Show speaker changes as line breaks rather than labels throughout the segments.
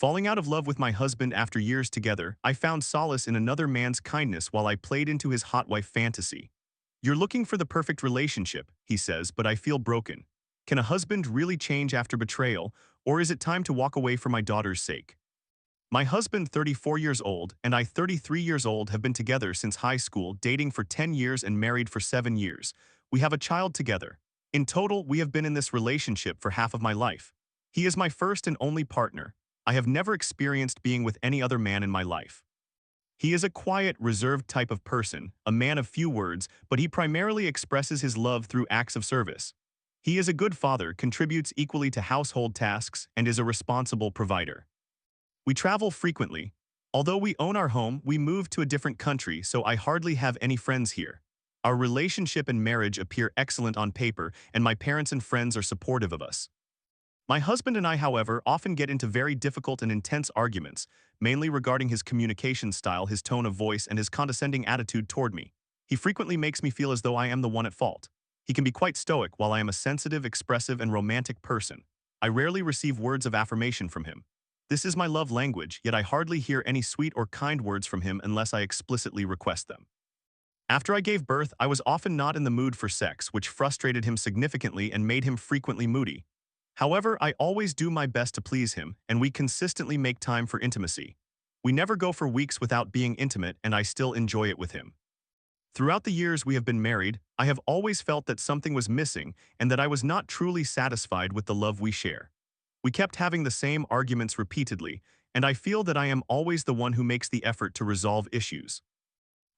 Falling out of love with my husband after years together, I found solace in another man's kindness while I played into his hot wife fantasy. You're looking for the perfect relationship, he says, but I feel broken. Can a husband really change after betrayal, or is it time to walk away for my daughter's sake? My husband, 34 years old, and I, 33 years old, have been together since high school, dating for 10 years and married for 7 years. We have a child together. In total, we have been in this relationship for half of my life. He is my first and only partner. I have never experienced being with any other man in my life. He is a quiet, reserved type of person, a man of few words, but he primarily expresses his love through acts of service. He is a good father, contributes equally to household tasks, and is a responsible provider. We travel frequently. Although we own our home, we moved to a different country, so I hardly have any friends here. Our relationship and marriage appear excellent on paper, and my parents and friends are supportive of us. My husband and I, however, often get into very difficult and intense arguments, mainly regarding his communication style, his tone of voice, and his condescending attitude toward me. He frequently makes me feel as though I am the one at fault. He can be quite stoic, while I am a sensitive, expressive, and romantic person. I rarely receive words of affirmation from him. This is my love language, yet I hardly hear any sweet or kind words from him unless I explicitly request them. After I gave birth, I was often not in the mood for sex, which frustrated him significantly and made him frequently moody. However, I always do my best to please him, and we consistently make time for intimacy. We never go for weeks without being intimate, and I still enjoy it with him. Throughout the years we have been married, I have always felt that something was missing and that I was not truly satisfied with the love we share. We kept having the same arguments repeatedly, and I feel that I am always the one who makes the effort to resolve issues.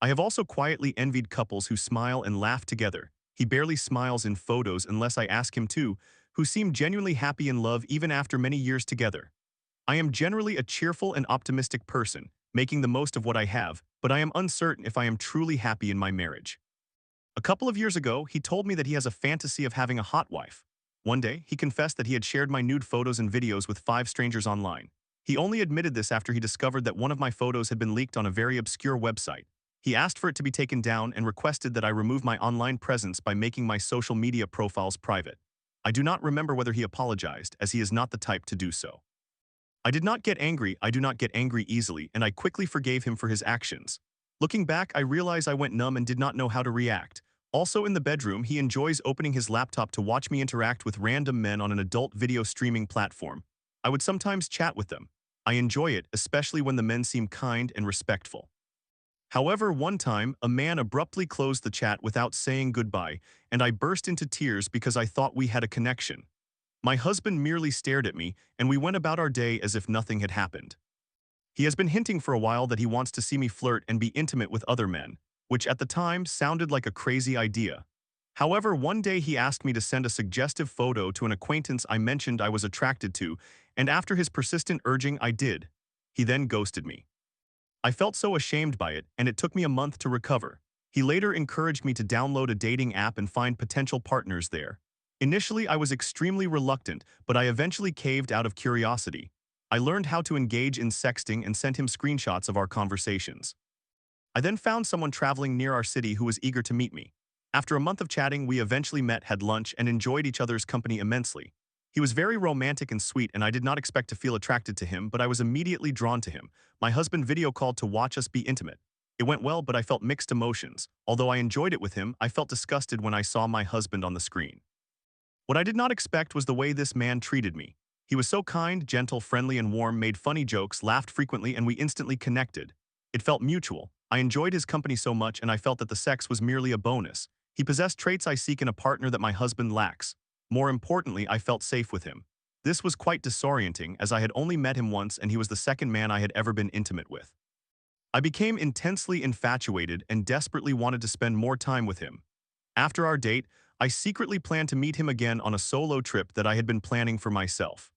I have also quietly envied couples who smile and laugh together. He barely smiles in photos unless I ask him to, who seem genuinely happy in love even after many years together. I am generally a cheerful and optimistic person, making the most of what I have, but I am uncertain if I am truly happy in my marriage. A couple of years ago, he told me that he has a fantasy of having a hot wife. One day, he confessed that he had shared my nude photos and videos with 5 strangers online. He only admitted this after he discovered that one of my photos had been leaked on a very obscure website. He asked for it to be taken down and requested that I remove my online presence by making my social media profiles private. I do not remember whether he apologized, as he is not the type to do so. I did not get angry. I do not get angry easily, and I quickly forgave him for his actions. Looking back, I realize I went numb and did not know how to react. Also in the bedroom, he enjoys opening his laptop to watch me interact with random men on an adult video streaming platform. I would sometimes chat with them. I enjoy it, especially when the men seem kind and respectful. However, one time, a man abruptly closed the chat without saying goodbye, and I burst into tears because I thought we had a connection. My husband merely stared at me, and we went about our day as if nothing had happened. He has been hinting for a while that he wants to see me flirt and be intimate with other men, which at the time sounded like a crazy idea. However, one day he asked me to send a suggestive photo to an acquaintance I mentioned I was attracted to, and after his persistent urging, I did. He then ghosted me. I felt so ashamed by it, and it took me a month to recover. He later encouraged me to download a dating app and find potential partners there. Initially, I was extremely reluctant, but I eventually caved out of curiosity. I learned how to engage in sexting and sent him screenshots of our conversations. I then found someone traveling near our city who was eager to meet me. After a month of chatting, we eventually met, had lunch, and enjoyed each other's company immensely. He was very romantic and sweet, and I did not expect to feel attracted to him, but I was immediately drawn to him. My husband video called to watch us be intimate. It went well, but I felt mixed emotions. Although I enjoyed it with him, I felt disgusted when I saw my husband on the screen. What I did not expect was the way this man treated me. He was so kind, gentle, friendly, and warm, made funny jokes, laughed frequently, and we instantly connected. It felt mutual. I enjoyed his company so much, and I felt that the sex was merely a bonus. He possessed traits I seek in a partner that my husband lacks. More importantly, I felt safe with him. This was quite disorienting, as I had only met him once and he was the second man I had ever been intimate with. I became intensely infatuated and desperately wanted to spend more time with him. After our date, I secretly planned to meet him again on a solo trip that I had been planning for myself.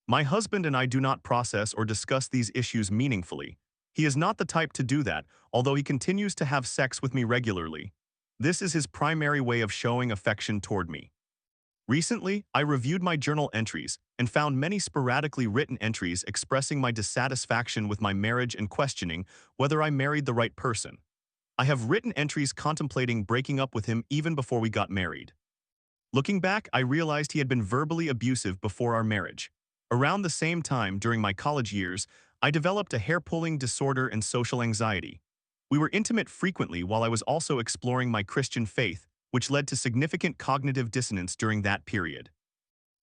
My husband and I do not process or discuss these issues meaningfully. He is not the type to do that, although he continues to have sex with me regularly. This is his primary way of showing affection toward me. Recently, I reviewed my journal entries and found many sporadically written entries expressing my dissatisfaction with my marriage and questioning whether I married the right person. I have written entries contemplating breaking up with him even before we got married. Looking back, I realized he had been verbally abusive before our marriage. Around the same time, during my college years, I developed a hair-pulling disorder and social anxiety. We were intimate frequently while I was also exploring my Christian faith, which led to significant cognitive dissonance during that period.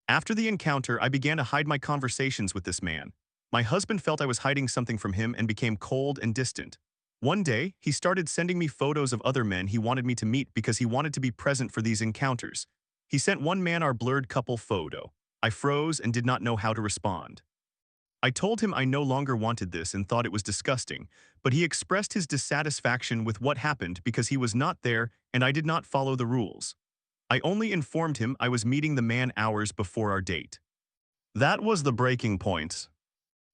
After the encounter, I began to hide my conversations with this man. My husband felt I was hiding something from him and became cold and distant. One day, he started sending me photos of other men he wanted me to meet because he wanted to be present for these encounters. He sent one man our blurred couple photo. I froze and did not know how to respond. I told him I no longer wanted this and thought it was disgusting, but he expressed his dissatisfaction with what happened because he was not there and I did not follow the rules. I only informed him I was meeting the man hours before our date. That was the breaking point.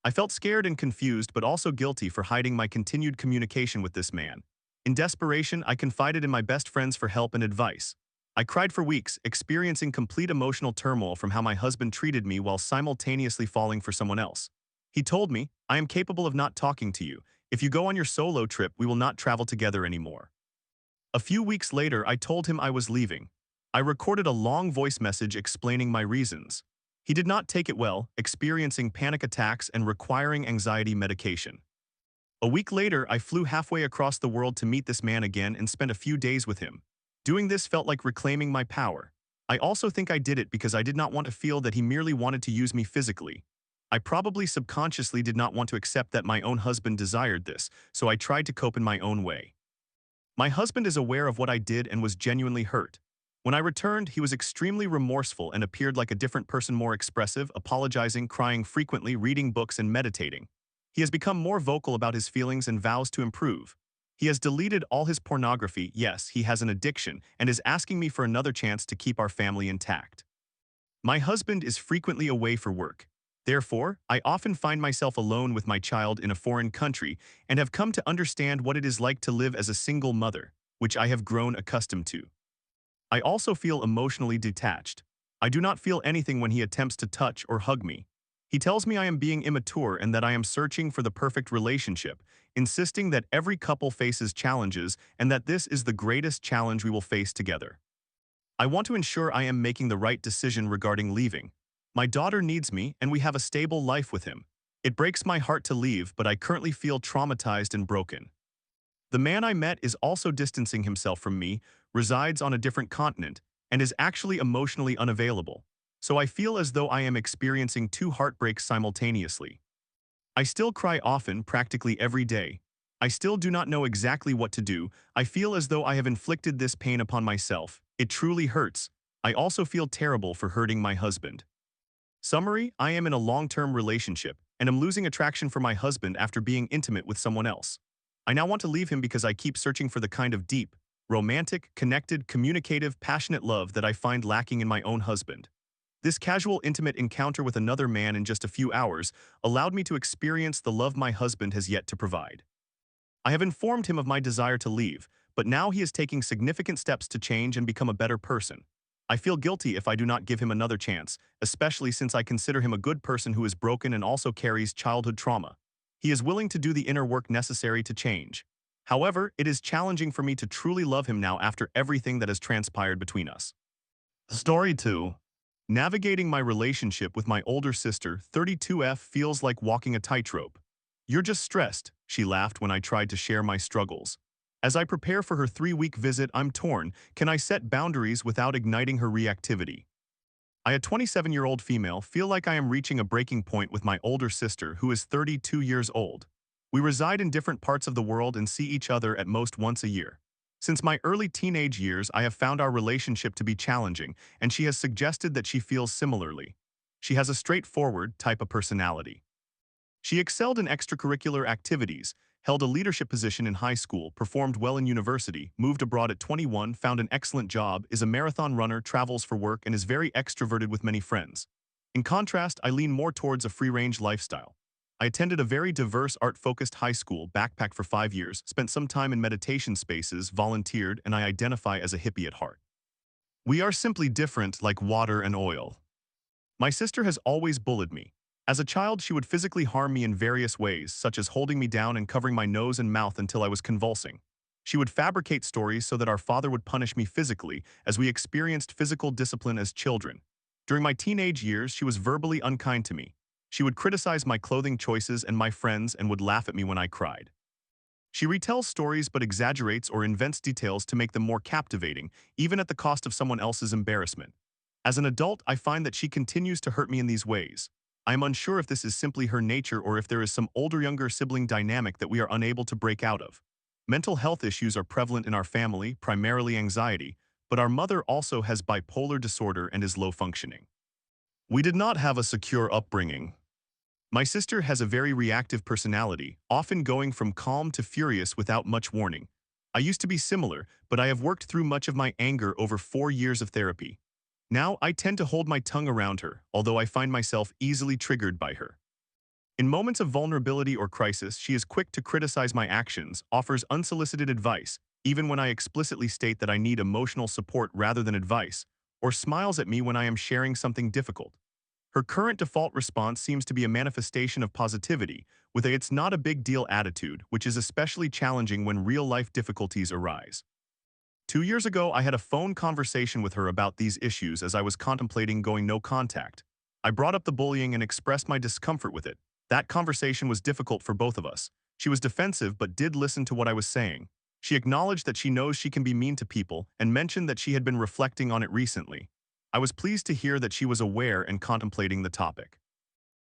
I felt scared and confused but also guilty for hiding my continued communication with this man. In desperation, I confided in my best friends for help and advice. I cried for weeks, experiencing complete emotional turmoil from how my husband treated me while simultaneously falling for someone else. He told me, "I am capable of not talking to you. If you go on your solo trip, we will not travel together anymore." A few weeks later, I told him I was leaving. I recorded a long voice message explaining my reasons. He did not take it well, experiencing panic attacks and requiring anxiety medication. A week later, I flew halfway across the world to meet this man again and spent a few days with him. Doing this felt like reclaiming my power. I also think I did it because I did not want to feel that he merely wanted to use me physically. I probably subconsciously did not want to accept that my own husband desired this, so I tried to cope in my own way. My husband is aware of what I did and was genuinely hurt. When I returned, he was extremely remorseful and appeared like a different person, more expressive, apologizing, crying frequently, reading books, and meditating. He has become more vocal about his feelings and vows to improve. He has deleted all his pornography. Yes, he has an addiction and is asking me for another chance to keep our family intact. My husband is frequently away for work. Therefore, I often find myself alone with my child in a foreign country and have come to understand what it is like to live as a single mother, which I have grown accustomed to. I also feel emotionally detached. I do not feel anything when he attempts to touch or hug me. He tells me I am being immature and that I am searching for the perfect relationship, insisting that every couple faces challenges and that this is the greatest challenge we will face together. I want to ensure I am making the right decision regarding leaving. My daughter needs me and we have a stable life with him. It breaks my heart to leave, but I currently feel traumatized and broken. The man I met is also distancing himself from me, resides on a different continent, and is actually emotionally unavailable. So I feel as though I am experiencing two heartbreaks simultaneously. I still cry often, practically every day. I still do not know exactly what to do. I feel as though I have inflicted this pain upon myself. It truly hurts. I also feel terrible for hurting my husband. Summary: I am in a long-term relationship and am losing attraction for my husband after being intimate with someone else. I now want to leave him because I keep searching for the kind of deep, romantic, connected, communicative, passionate love that I find lacking in my own husband. This casual, intimate encounter with another man in just a few hours allowed me to experience the love my husband has yet to provide. I have informed him of my desire to leave, but now he is taking significant steps to change and become a better person. I feel guilty if I do not give him another chance, especially since I consider him a good person who is broken and also carries childhood trauma. He is willing to do the inner work necessary to change. However, it is challenging for me to truly love him now after everything that has transpired between us. Story 2. Navigating my relationship with my older sister, 32F, feels like walking a tightrope. "You're just stressed," she laughed when I tried to share my struggles. As I prepare for her 3-week visit, I'm torn. Can I set boundaries without igniting her reactivity? I, a 27-year-old female, feel like I am reaching a breaking point with my older sister, who is 32 years old. We reside in different parts of the world and see each other at most once a year. Since my early teenage years, I have found our relationship to be challenging, and she has suggested that she feels similarly. She has a straightforward type of personality. She excelled in extracurricular activities, held a leadership position in high school, performed well in university, moved abroad at 21, found an excellent job, is a marathon runner, travels for work, and is very extroverted with many friends. In contrast, I lean more towards a free-range lifestyle. I attended a very diverse art-focused high school, backpacked for 5 years, spent some time in meditation spaces, volunteered, and I identify as a hippie at heart. We are simply different, like water and oil. My sister has always bullied me. As a child, she would physically harm me in various ways, such as holding me down and covering my nose and mouth until I was convulsing. She would fabricate stories so that our father would punish me physically, as we experienced physical discipline as children. During my teenage years, she was verbally unkind to me. She would criticize my clothing choices and my friends and would laugh at me when I cried. She retells stories but exaggerates or invents details to make them more captivating, even at the cost of someone else's embarrassment. As an adult, I find that she continues to hurt me in these ways. I am unsure if this is simply her nature or if there is some older-younger sibling dynamic that we are unable to break out of. Mental health issues are prevalent in our family, primarily anxiety, but our mother also has bipolar disorder and is low-functioning. We did not have a secure upbringing. My sister has a very reactive personality, often going from calm to furious without much warning. I used to be similar, but I have worked through much of my anger over 4 years of therapy. Now I tend to hold my tongue around her, although I find myself easily triggered by her. In moments of vulnerability or crisis, she is quick to criticize my actions, offers unsolicited advice, even when I explicitly state that I need emotional support rather than advice, or smiles at me when I am sharing something difficult. Her current default response seems to be a manifestation of positivity, with a "it's not a big deal" attitude, which is especially challenging when real-life difficulties arise. 2 years ago, I had a phone conversation with her about these issues as I was contemplating going no contact. I brought up the bullying and expressed my discomfort with it. That conversation was difficult for both of us. She was defensive but did listen to what I was saying. She acknowledged that she knows she can be mean to people and mentioned that she had been reflecting on it recently. I was pleased to hear that she was aware and contemplating the topic.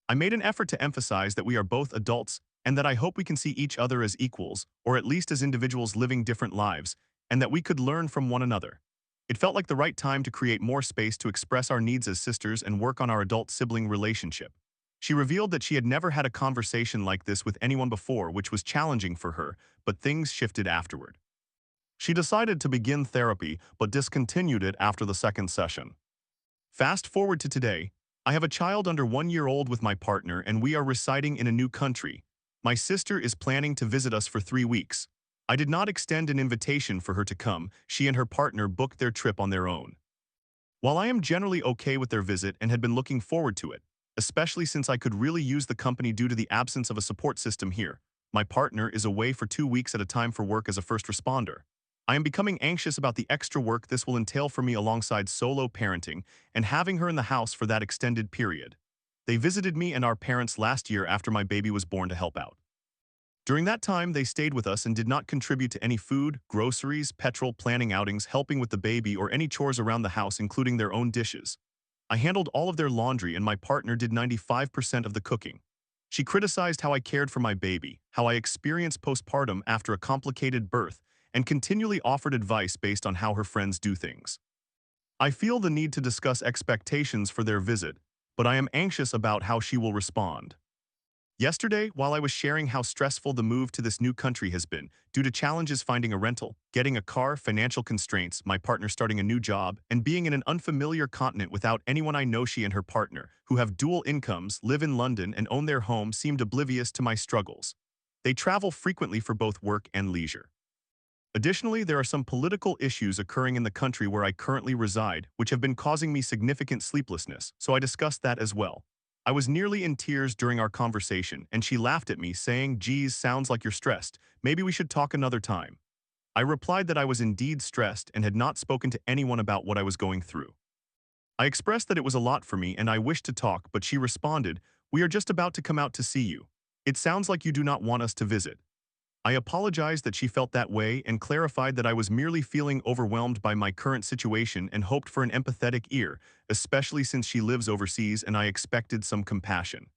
I made an effort to emphasize that we are both adults and that I hope we can see each other as equals, or at least as individuals living different lives, and that we could learn from one another. It felt like the right time to create more space to express our needs as sisters and work on our adult-sibling relationship. She revealed that she had never had a conversation like this with anyone before, which was challenging for her, but things shifted afterward. She decided to begin therapy, but discontinued it after the second session. Fast forward to today. I have a child under 1 year old with my partner and we are residing in a new country. My sister is planning to visit us for 3 weeks. I did not extend an invitation for her to come. She and her partner booked their trip on their own. While I am generally okay with their visit and had been looking forward to it, especially since I could really use the company due to the absence of a support system here, my partner is away for 2 weeks at a time for work as a first responder. I am becoming anxious about the extra work this will entail for me alongside solo parenting and having her in the house for that extended period. They visited me and our parents last year after my baby was born to help out. During that time, they stayed with us and did not contribute to any food, groceries, petrol, planning outings, helping with the baby, or any chores around the house, including their own dishes. I handled all of their laundry and my partner did 95% of the cooking. She criticized how I cared for my baby, how I experienced postpartum after a complicated birth, and continually offered advice based on how her friends do things. I feel the need to discuss expectations for their visit, but I am anxious about how she will respond. Yesterday, while I was sharing how stressful the move to this new country has been, due to challenges finding a rental, getting a car, financial constraints, my partner starting a new job, and being in an unfamiliar continent without anyone I know, she and her partner, who have dual incomes, live in London, and own their home, seemed oblivious to my struggles. They travel frequently for both work and leisure. Additionally, there are some political issues occurring in the country where I currently reside, which have been causing me significant sleeplessness, so I discussed that as well. I was nearly in tears during our conversation, and she laughed at me, saying, "Geez, sounds like you're stressed. Maybe we should talk another time." I replied that I was indeed stressed and had not spoken to anyone about what I was going through. I expressed that it was a lot for me and I wished to talk, but she responded, "We are just about to come out to see you. It sounds like you do not want us to visit." I apologized that she felt that way and clarified that I was merely feeling overwhelmed by my current situation and hoped for an empathetic ear, especially since she lives overseas and I expected some compassion.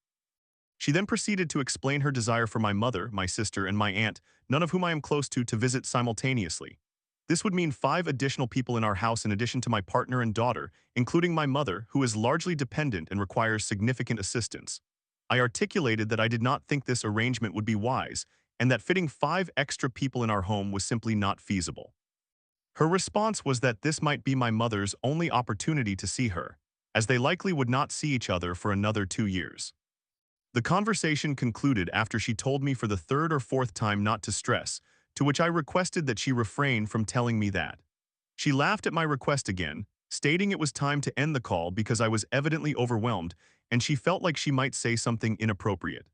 She then proceeded to explain her desire for my mother, my sister, and my aunt, none of whom I am close to visit simultaneously. This would mean 5 additional people in our house in addition to my partner and daughter, including my mother, who is largely dependent and requires significant assistance. I articulated that I did not think this arrangement would be wise, and that fitting 5 extra people in our home was simply not feasible. Her response was that this might be my mother's only opportunity to see her, as they likely would not see each other for another 2 years. The conversation concluded after she told me for the 3rd or 4th time not to stress, to which I requested that she refrain from telling me that. She laughed at my request again, stating it was time to end the call because I was evidently overwhelmed and she felt like she might say something inappropriate.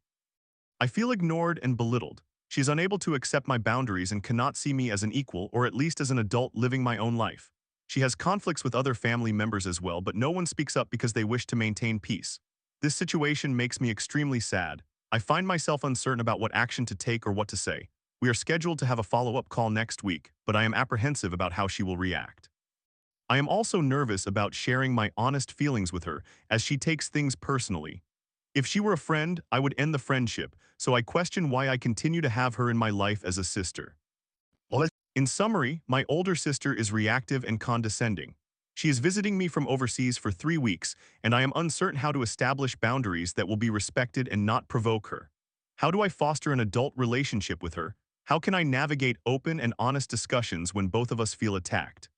I feel ignored and belittled. She is unable to accept my boundaries and cannot see me as an equal or at least as an adult living my own life. She has conflicts with other family members as well, but no one speaks up because they wish to maintain peace. This situation makes me extremely sad. I find myself uncertain about what action to take or what to say. We are scheduled to have a follow-up call next week, but I am apprehensive about how she will react. I am also nervous about sharing my honest feelings with her, as she takes things personally. If she were a friend, I would end the friendship, so I question why I continue to have her in my life as a sister. In summary, my older sister is reactive and condescending. She is visiting me from overseas for 3 weeks, and I am uncertain how to establish boundaries that will be respected and not provoke her. How do I foster an adult relationship with her? How can I navigate open and honest discussions when both of us feel attacked?